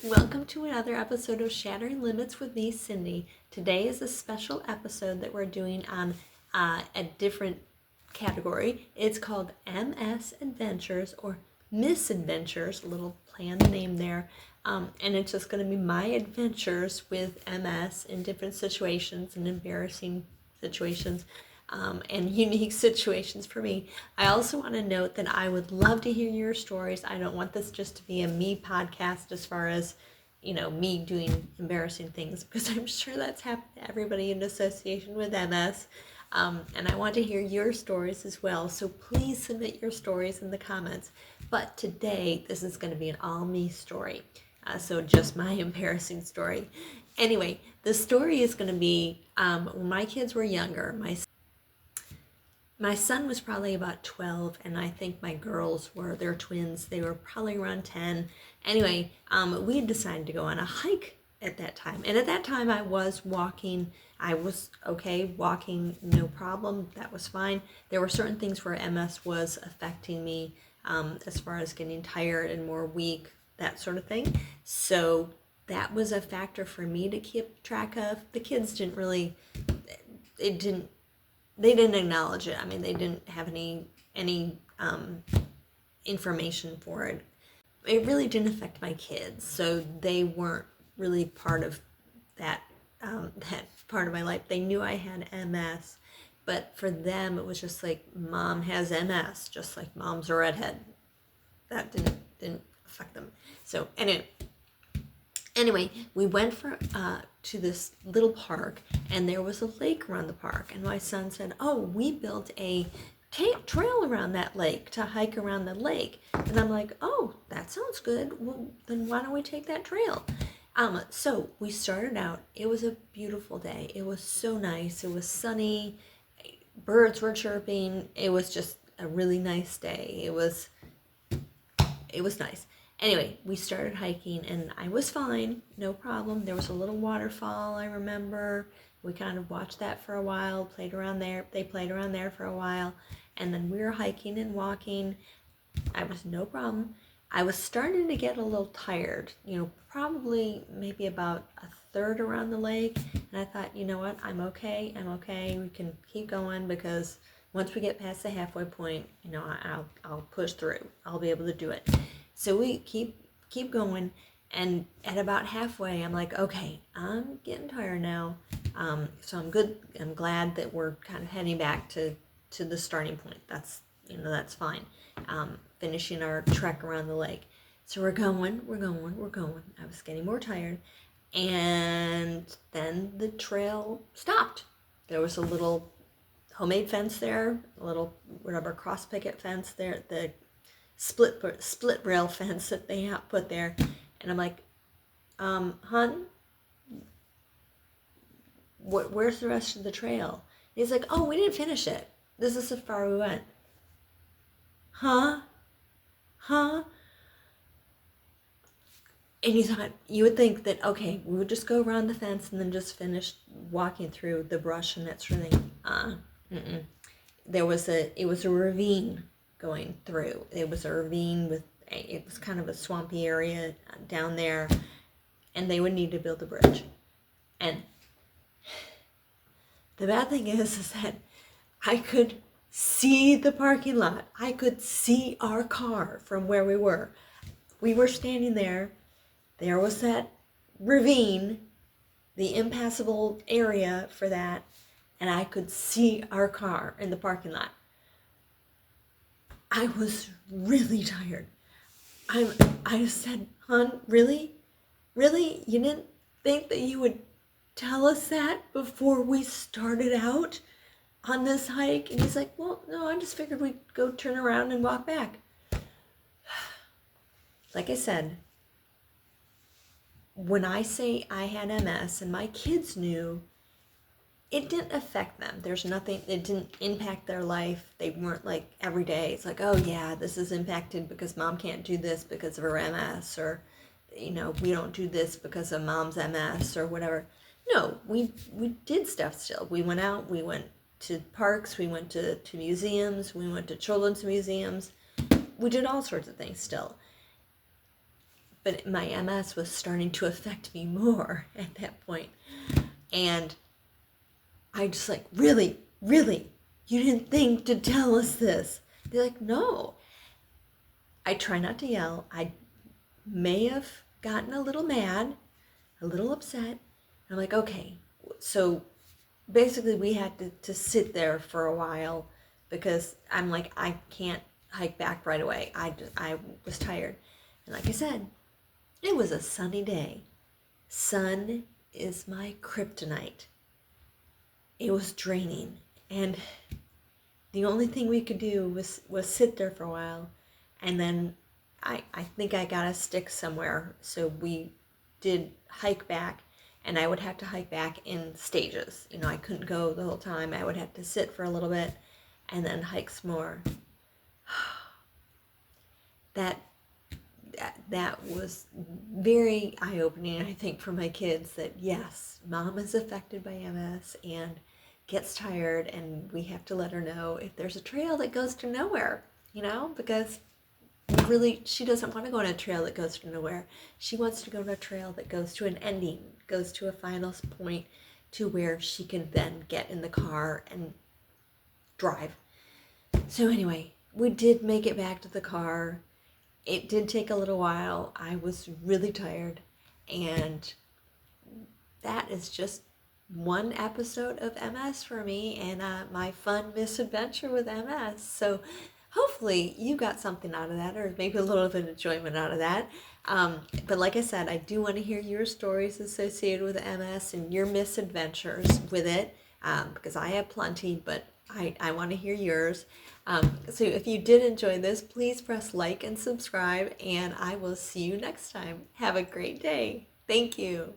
Hello, welcome to another episode of Shattering Limits with me, Cindy. Today is a special episode that we're doing on a different category. It's called MS Adventures or Misadventures, a little planned name there. And it's just going to be my adventures with MS in different situations and embarrassing situations. And unique situations for me. I also want to note that I would love to hear your stories. I don't want this just to be a me podcast as far as, me doing embarrassing things, because I'm sure that's happened to everybody in association with MS. And I want to hear your stories as well. So please submit your stories in the comments. But today, this is going to be an all me story. So just my embarrassing story. Anyway, the story is going to be when my kids were younger. My son was probably about 12, and I think my girls they're twins. They were probably around 10. Anyway, we had decided to go on a hike at that time. And at that time, I was walking. I was okay, walking, no problem. That was fine. There were certain things where MS was affecting me as far as getting tired and more weak, that sort of thing. So that was a factor for me to keep track of. The kids they didn't acknowledge it. I mean, they didn't have any information for it. It really didn't affect my kids, so they weren't really part of that part of my life. They knew I had MS, but for them, it was just like, Mom has MS, just like Mom's a redhead. That didn't affect them. So Anyway, we went to this little park, and there was a lake around the park. And my son said, "Oh, we built a trail around that lake to hike around the lake." And I'm like, "Oh, that sounds good. Well, then why don't we take that trail?" So we started out. It was a beautiful day. It was so nice. It was sunny. Birds were chirping. It was just a really nice day. It was nice. Anyway, we started hiking, and I was fine, no problem. There was a little waterfall, I remember. We kind of watched that for a while, played around there. They played around there for a while, and then we were hiking and walking. I was no problem. I was starting to get a little tired, probably maybe about a third around the lake, and I thought, you know what, I'm okay. We can keep going, because once we get past the halfway point, I'll push through. I'll be able to do it. So we keep going, and at about halfway, I'm like, okay, I'm getting tired now. So I'm good. I'm glad that we're kind of heading back to the starting point. That's fine. Finishing our trek around the lake. So we're going. I was getting more tired, and then the trail stopped. There was a little homemade fence there, a little rubber cross picket fence there, the split rail fence that they put there. And I'm like, "Hun, where's the rest of the trail?" And he's like, "Oh, we didn't finish it. This is how far we went." Huh? And you would think that, okay, we would just go around the fence and then just finish walking through the brush and that sort of thing. It was a ravine going through. It was a ravine it was kind of a swampy area down there, and they would need to build a bridge. And the bad thing is that I could see the parking lot. I could see our car from where we were. We were standing there. There was that ravine, the impassable area for that, and I could see our car in the parking lot. I was really tired. I said, "Hon, really? Really? You didn't think that you would tell us that before we started out on this hike?" And he's like, "Well, no, I just figured we'd go turn around and walk back." Like I said, when I say I had MS and my kids knew, it didn't affect them. It didn't impact their life. They weren't like every day, it's like, "Oh yeah, this is impacted because Mom can't do this because of her MS," or, we don't do this because of Mom's MS or whatever. No, we did stuff still. We went out, we went to parks, we went to museums, we went to children's museums. We did all sorts of things still. but my MS was starting to affect me more at that point. And I just like, really, you didn't think to tell us this? They're like, no. I try not to yell. I may have gotten a little mad, a little upset. I'm like, okay. So basically we had to sit there for a while because I'm like, I can't hike back right away. I was tired. And like I said, it was a sunny day. Sun is my kryptonite. It was draining. And the only thing we could do was sit there for a while. And then I think I got a stick somewhere. So we did hike back. And I would have to hike back in stages. You know, I couldn't go the whole time. I would have to sit for a little bit and then hike some more. That was very eye-opening, I think, for my kids, that yes, mom is affected by MS and gets tired, and we have to let her know if there's a trail that goes to nowhere, you know, because really she doesn't want to go on a trail that goes to nowhere. She wants to go on a trail that goes to an ending, goes to a final point to where she can then get in the car and drive. So anyway, we did make it back to the car. It did take a little while. I was really tired, and that is just one episode of MS for me, and my fun misadventure with MS. So hopefully you got something out of that, or maybe a little bit of enjoyment out of that. But like I said, I do want to hear your stories associated with MS and your misadventures with it, because I have plenty, but I want to hear yours. So if you did enjoy this, please press like and subscribe, and I will see you next time. Have a great day. Thank you.